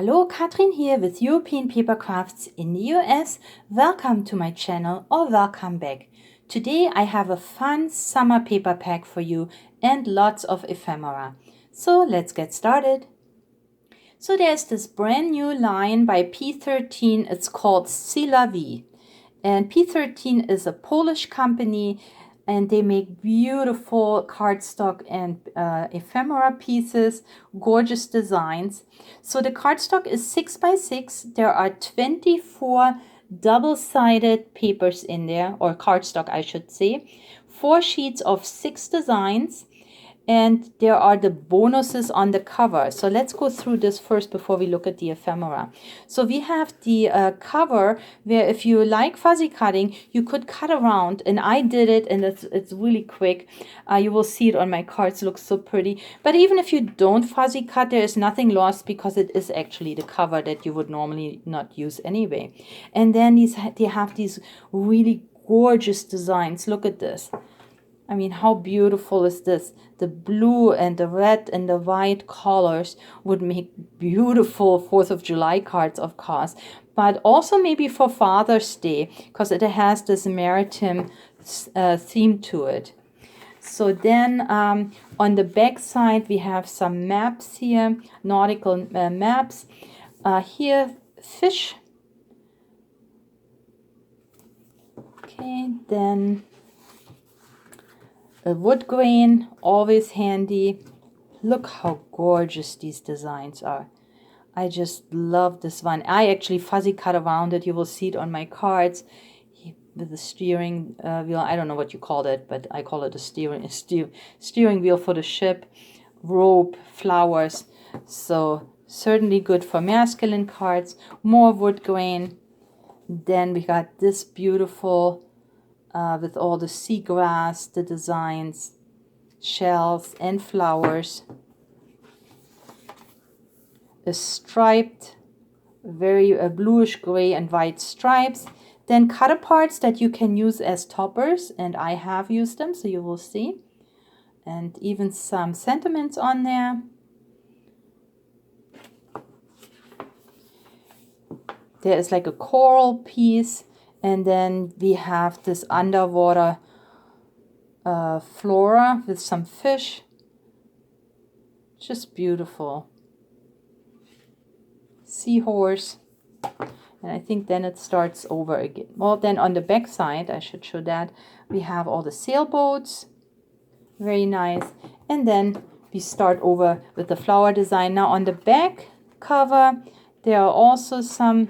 Hello, Katrin here with European Paper Crafts in the US. Welcome to my channel or welcome back. Today I have a fun summer paper pack for you and lots of ephemera. So let's get started. So there's this brand new line by P13. It's called Sea La Vie. And P13 is a Polish company and they make beautiful cardstock and ephemera pieces, gorgeous designs. So the cardstock is 6 by 6. There are 24 double-sided papers in there, or cardstock I should say. 4 sheets of 6 designs. And there are the bonuses on the cover. So let's go through this first before we look at the ephemera. So we have the cover where if you like fuzzy cutting, you could cut around. And I did it and it's really quick. You will see it on my cards. It looks so pretty. But even if you don't fuzzy cut, there is nothing lost because it is actually the cover that you would normally not use anyway. And then they have these really gorgeous designs. Look at this. I mean, how beautiful is this? The blue and the red and the white colors would make beautiful 4th of July cards, of course. But also maybe for Father's Day, because it has this maritime theme to it. So then on the back side, we have some maps here, nautical maps. Here, fish. Okay, then a wood grain, always handy. Look how gorgeous these designs are. I just love this one. I actually fuzzy cut around it. You will see it on my cards with the steering wheel. I don't know what you call it, but I call it a steering wheel for the ship. Rope, flowers. So certainly good for masculine cards. More wood grain. Then we got this beautiful with all the seagrass, the designs, shells and flowers. A striped, very bluish gray and white stripes. Then cut aparts that you can use as toppers, and I have used them, so you will see. And even some sentiments on there. There is like a coral piece. And then we have this underwater flora with some fish. Just beautiful. Seahorse. And I think then it starts over again. Well, then on the back side, I should show that, we have all the sailboats. Very nice. And then we start over with the flower design. Now on the back cover, there are also some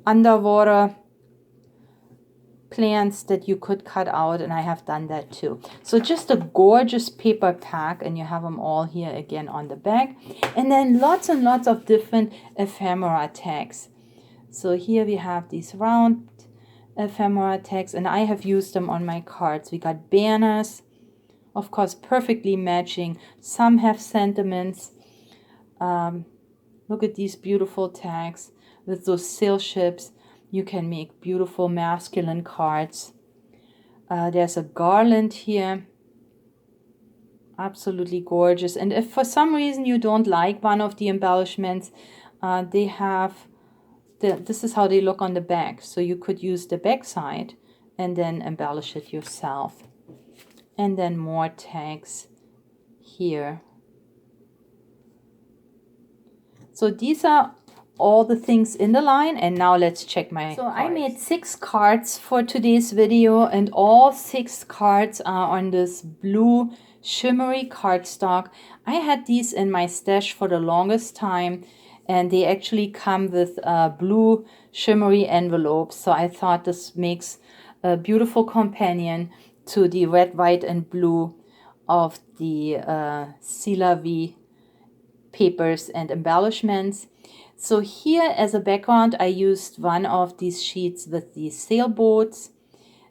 underwater plants that you could cut out, and I have done that too. So just a gorgeous paper pack, and you have them all here again on the back. And then lots and lots of different ephemera tags. So here we have these round ephemera tags, and I have used them on my cards. We got banners, of course, perfectly matching. Some have sentiments. Look at these beautiful tags with those sail ships. You can make beautiful masculine cards. There's a garland here. Absolutely gorgeous. And if for some reason you don't like one of the embellishments, they have, this is how they look on the back. So you could use the back side and then embellish it yourself. And then more tags here. So these are all the things in the line, and now let's check my cards. I made 6 cards for today's video, and all 6 cards are on this blue shimmery cardstock. I had these in my stash for the longest time, and they actually come with blue shimmery envelopes, so I thought this makes a beautiful companion to the red, white and blue of the Sea La Vie papers and embellishments. So here as a background, I used one of these sheets with the sailboats,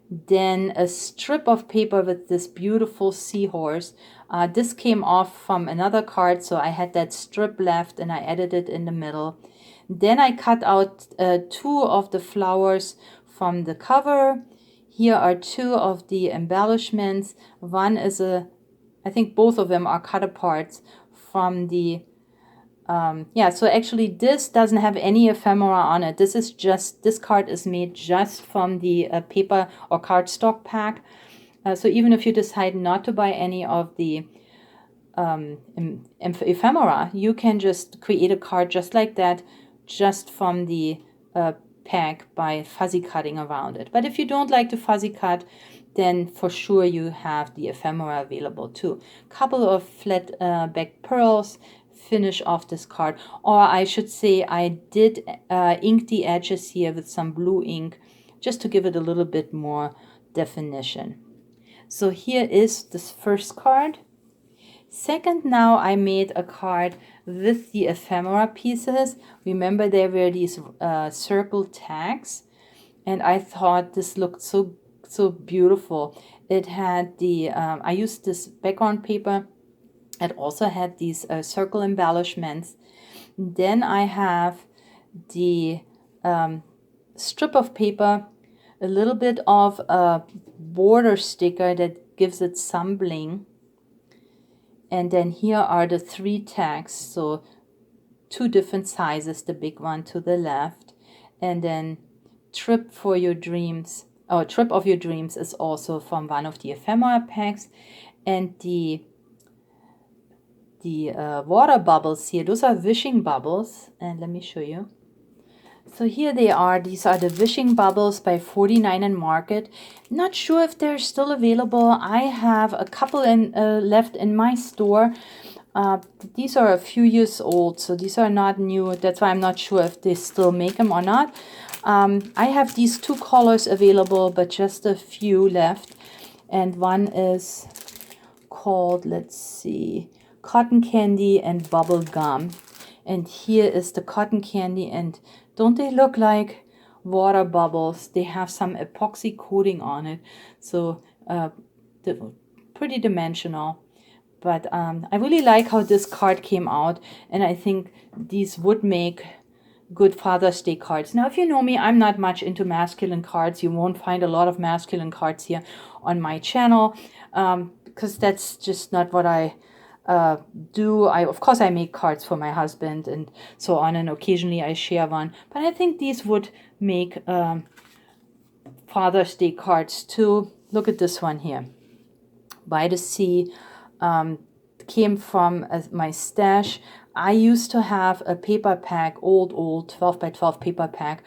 then a strip of paper with this beautiful seahorse. This came off from another card, so I had that strip left and I added it in the middle. Then I cut out 2 of the flowers from the cover. Here are 2 of the embellishments. One is I think both of them are cut aparts from the yeah, so actually this doesn't have any ephemera on it. This card is made just from the paper or cardstock pack. So even if you decide not to buy any of the ephemera, you can just create a card just like that, just from the pack by fuzzy cutting around it. But if you don't like to fuzzy cut, then for sure you have the ephemera available too. Couple of flat back pearls finish off this card, or I should say I did ink the edges here with some blue ink just to give it a little bit more definition. So here is this first card. Second, now I made a card with the ephemera pieces. Remember, there were these circle tags, and I thought this looked so beautiful. It had the I used this background paper. It also had these circle embellishments. Then I have the strip of paper, a little bit of a border sticker that gives it some bling. And then here are the 3 tags, so 2 different sizes, the big one to the left. And then Trip for Your Dreams, or Trip of Your Dreams is also from one of the ephemera packs. And the water bubbles here, those are wishing bubbles. And let me show you. So here they are. These are the wishing bubbles by 49 and Market. Not sure if they're still available. I have a couple left in my store. These are a few years old, so these are not new. That's why I'm not sure if they still make them or not. I have these 2 colors available, but just a few left. And one is called, let's see, Cotton Candy and Bubble Gum. And here is the cotton candy, and don't they look like water bubbles? They have some epoxy coating on it, so pretty dimensional. But I really like how this card came out, and I think these would make good Father's Day cards. Now, if you know me, I'm not much into masculine cards. You won't find a lot of masculine cards here on my channel, because that's just not what I do. Of course I make cards for my husband and so on, and occasionally I share one, but I think these would make Father's Day cards too. Look at this one here, By the Sea. Came from my stash. I used to have a paper pack, old 12 by 12 paper pack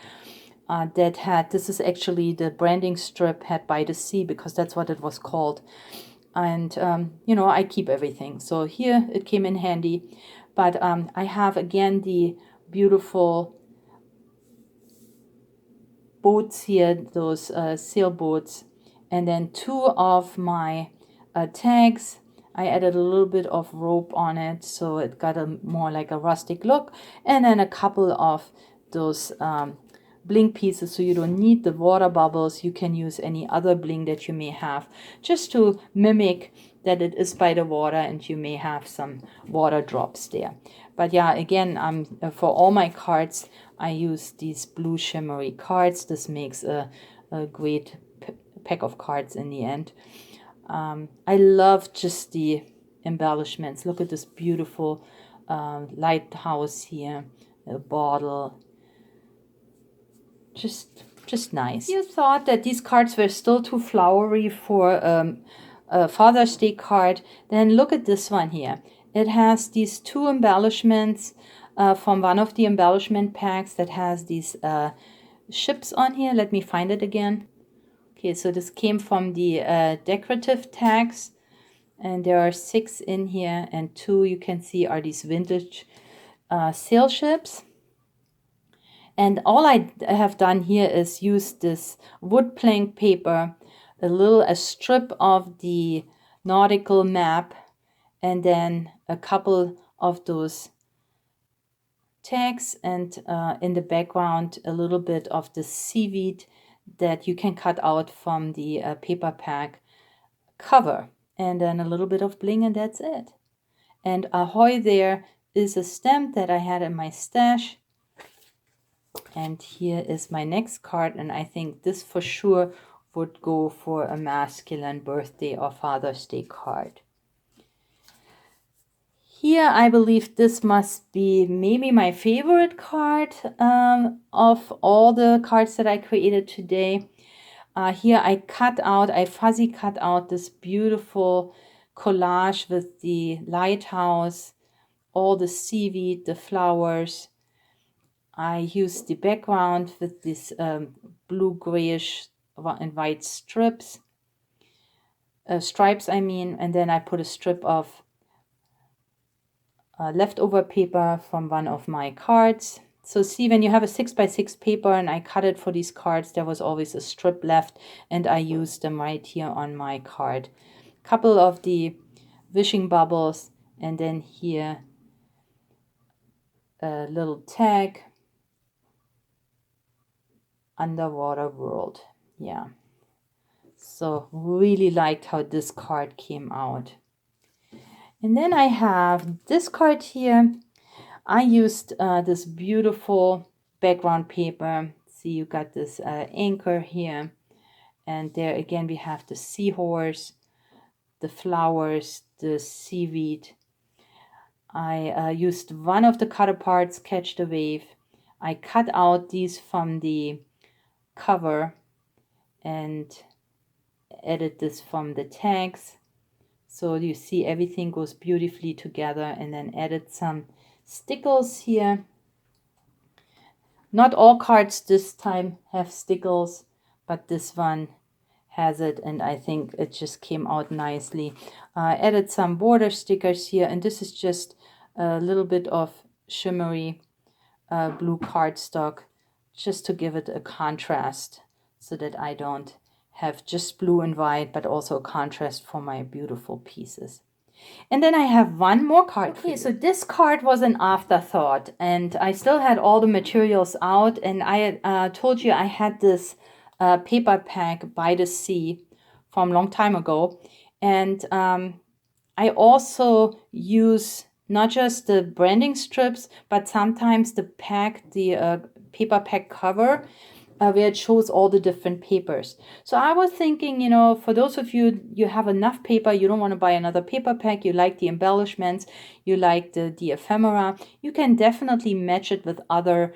that had, this is actually the branding strip, had By the Sea, because that's what it was called. And, you know, I keep everything. So here it came in handy. But I have, again, the beautiful boats here, those sailboats. And then 2 of my tags. I added a little bit of rope on it, so it got a more like a rustic look. And then a couple of those bling pieces, so you don't need the water bubbles. You can use any other bling that you may have, just to mimic that it is by the water, and you may have some water drops there. But yeah, again, for all my cards, I use these blue shimmery cards. This makes a great pack of cards in the end. I love just the embellishments. Look at this beautiful lighthouse here, a bottle. Just nice. You thought that these cards were still too flowery for a Father's Day card, then look at this one here. It has these 2 embellishments from one of the embellishment packs that has these ships on here. Let me find it again. Okay, so this came from the decorative tags, and there are 6 in here, and 2 you can see are these vintage sail ships. And all I have done here is use this wood plank paper, a strip of the nautical map, and then a couple of those tags, and in the background a little bit of the seaweed that you can cut out from the paper pack cover, and then a little bit of bling, and that's it. And ahoy there is a stamp that I had in my stash. And here is my next card, and I think this for sure would go for a masculine birthday or Father's Day card. Here, I believe this must be maybe my favorite card of all the cards that I created today. Here I fuzzy cut out this beautiful collage with the lighthouse, all the seaweed, the flowers. I used the background with this blue, grayish, and white stripes, stripes, I mean, and then I put a strip of leftover paper from one of my cards. So see, when you have a 6x6 paper and I cut it for these cards, there was always a strip left and I used them right here on my card. Couple of the wishing bubbles, and then here a little tag, underwater world. Yeah, so really liked how this card came out. And then I have this card here. I used this beautiful background paper. See, you got this anchor here, and there again we have the seahorse, the flowers, the seaweed. I used one of the cut aparts, Catch the Wave. I cut out these from the cover and added this from the tags. So you see everything goes beautifully together, and then added some stickles here. Not all cards this time have stickles, but this one has it, and I think it just came out nicely. Added some border stickers here, and this is just a little bit of shimmery blue cardstock, just to give it a contrast so that I don't have just blue and white, but also a contrast for my beautiful pieces. And then I have one more card. Okay, so this card was an afterthought, and I still had all the materials out, and I told you I had this paper pack by the sea from a long time ago. And I also use not just the branding strips, but sometimes the paper pack cover, where it shows all the different papers. So I was thinking, you know, for those of you, you have enough paper, you don't want to buy another paper pack, you like the embellishments, you like the ephemera, you can definitely match it with other,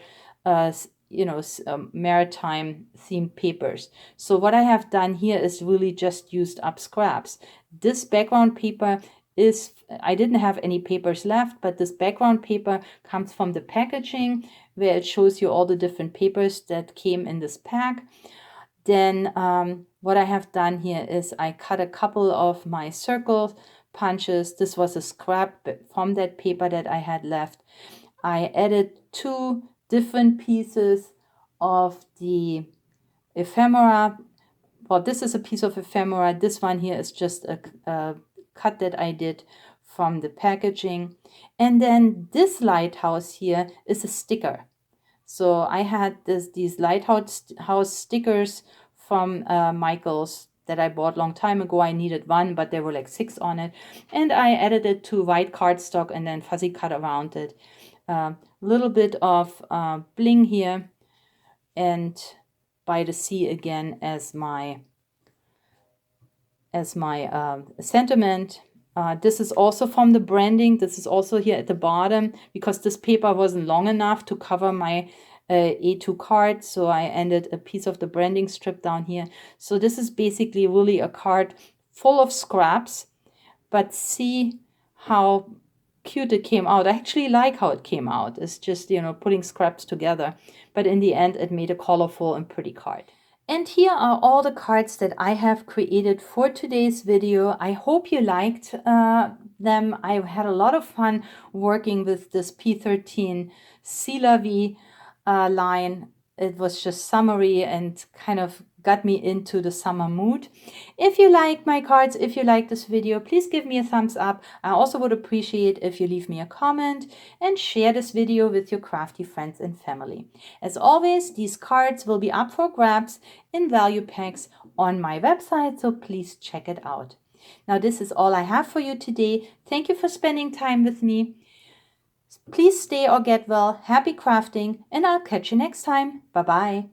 maritime themed papers. So what I have done here is really just used up scraps. This background paper I didn't have any papers left, but this background paper comes from the packaging, where it shows you all the different papers that came in this pack. Then what I have done here is I cut a couple of my circle punches. This was a scrap from that paper that I had left. I added 2 different pieces of the ephemera. Well, this is a piece of ephemera. This one here is just a cut that I did from the packaging. And then this lighthouse here is a sticker. So I had these lighthouse stickers from Michael's that I bought a long time ago. I needed one, but there were like 6 on it. And I added it to white cardstock and then fuzzy cut around it. Little bit of bling here, and by the sea again as my sentiment. This is also from the branding. This is also here at the bottom, because this paper wasn't long enough to cover my A2 card, so I ended a piece of the branding strip down here. So this is basically really a card full of scraps, but see how cute it came out. I actually like how it came out. It's just, you know, putting scraps together, but in the end it made a colorful and pretty card. And here are all the cards that I have created for today's video. I hope you liked them. I had a lot of fun working with this P13 Sea La Vie line. It was just summery and kind of got me into the summer mood. If you like my cards, if you like this video, please give me a thumbs up. I also would appreciate if you leave me a comment and share this video with your crafty friends and family. As always, these cards will be up for grabs in value packs on my website, so please check it out. Now, this is all I have for you today. Thank you for spending time with me. Please stay or get well, happy crafting, and I'll catch you next time. Bye-bye.